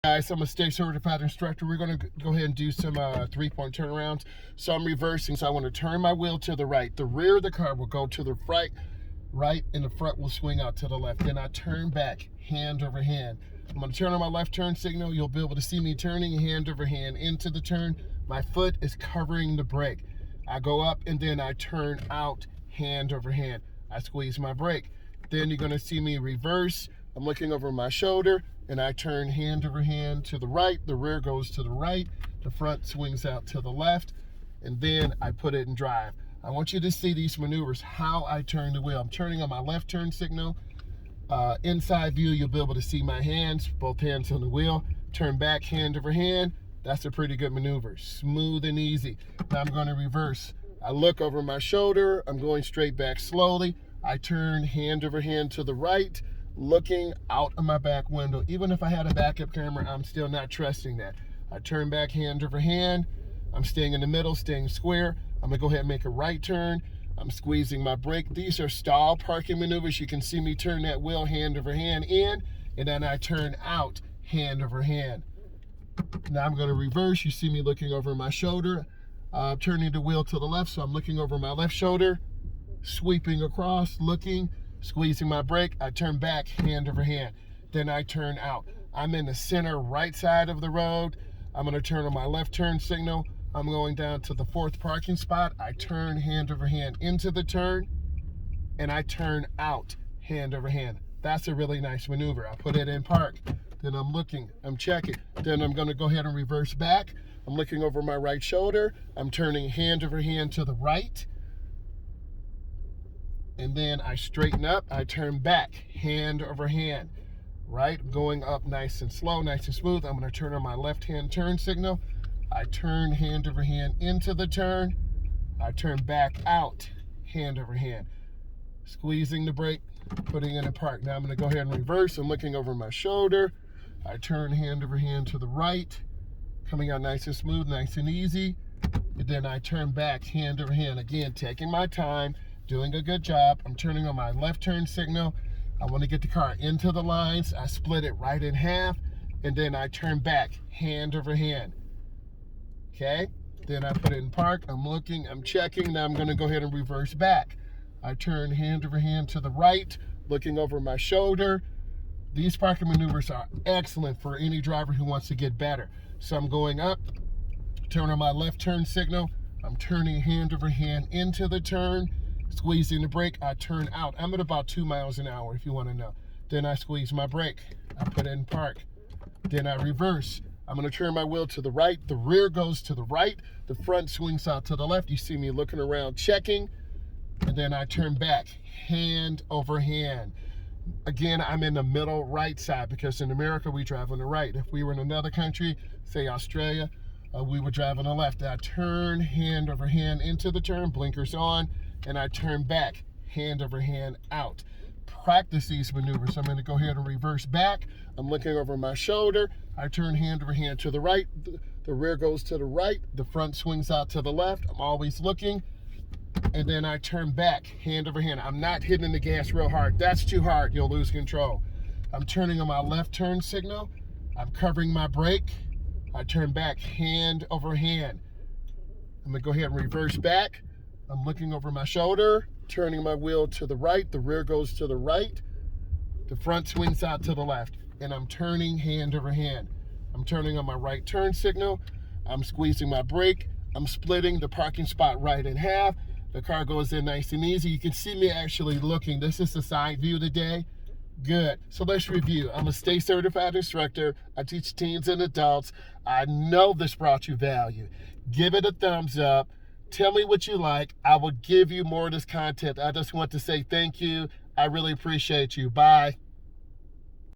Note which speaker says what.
Speaker 1: Guys, I'm a state certified instructor. We're going to go ahead and do some three-point turnarounds. So I'm reversing, so I want to turn my wheel to the right. The rear of the car will go to the right, and the front will swing out to the left. Then I turn back, hand over hand. I'm going to turn on my left turn signal. You'll be able to see me turning hand over hand into the turn. My foot is covering the brake. I go up and then I turn out hand over hand. I squeeze my brake. Then you're going to see me reverse. I'm looking over my shoulder and I turn hand over hand to the right. The rear goes to the right. The front swings out to the left. And then I put it in drive. I want you to see these maneuvers, how I turn the wheel. I'm turning on my left turn signal. Inside view, you'll be able to see my hands, both hands on the wheel. Turn back hand over hand. That's a pretty good maneuver. Smooth and easy. Now I'm going to reverse. I look over my shoulder. I'm going straight back slowly. I turn hand over hand to the right, looking out of my back window. Even if I had a backup camera, I'm still not trusting that. I turn back hand over hand. I'm staying in the middle, staying square. I'm gonna go ahead and make a right turn. I'm squeezing my brake. These are stall parking maneuvers. You can see me turn that wheel hand over hand in, and then I turn out hand over hand. Now I'm gonna reverse. You see me looking over my shoulder, turning the wheel to the left, so I'm looking over my left shoulder, sweeping across, looking, squeezing my brake. I turn back hand over hand. Then I turn out. I'm in the center right side of the road. I'm going to turn on my left turn signal. I'm going down to the 4th parking spot. I turn hand over hand into the turn, and I turn out hand over hand. That's a really nice maneuver. I put it in park. Then I'm looking, I'm checking. Then I'm going to go ahead and reverse back. I'm looking over my right shoulder. I'm turning hand over hand to the right. And then I straighten up, I turn back, hand over hand, right? Going up nice and slow, nice and smooth. I'm gonna turn on my left-hand turn signal. I turn hand over hand into the turn. I turn back out, hand over hand. Squeezing the brake, putting it in park. Now I'm gonna go ahead and reverse. I'm looking over my shoulder. I turn hand over hand to the right, coming out nice and smooth, nice and easy. And then I turn back, hand over hand. Again, taking my time, doing a good job. I'm turning on my left turn signal. I want to get the car into the lines. I split it right in half, and then I turn back, hand over hand. Okay? Then I put it in park. I'm looking, I'm checking. Now I'm going to go ahead and reverse back. I turn hand over hand to the right, looking over my shoulder. These parking maneuvers are excellent for any driver who wants to get better. So I'm going up, turn on my left turn signal. I'm turning hand over hand into the turn. Squeezing the brake, I turn out. I'm at about 2 miles an hour, if you want to know. Then I squeeze my brake. I put it in park. Then I reverse. I'm going to turn my wheel to the right. The rear goes to the right. The front swings out to the left. You see me looking around, checking. And then I turn back, hand over hand. Again, I'm in the middle right side because in America, we drive on the right. If we were in another country, say Australia, we would drive on the left. I turn hand over hand into the turn, blinkers on, and I turn back, hand over hand out. Practice these maneuvers. I'm going to go ahead and reverse back. I'm looking over my shoulder. I turn hand over hand to the right. The rear goes to the right. The front swings out to the left. I'm always looking. And then I turn back, hand over hand. I'm not hitting the gas real hard. That's too hard. You'll lose control. I'm turning on my left turn signal. I'm covering my brake. I turn back, hand over hand. I'm going to go ahead and reverse back. I'm looking over my shoulder, turning my wheel to the right. The rear goes to the right. The front swings out to the left. And I'm turning hand over hand. I'm turning on my right turn signal. I'm squeezing my brake. I'm splitting the parking spot right in half. The car goes in nice and easy. You can see me actually looking. This is the side view today. Good. So let's review. I'm a state certified instructor. I teach teens and adults. I know this brought you value. Give it a thumbs up. Tell me what you like. I will give you more of this content. I just want to say thank you. I really appreciate you. Bye.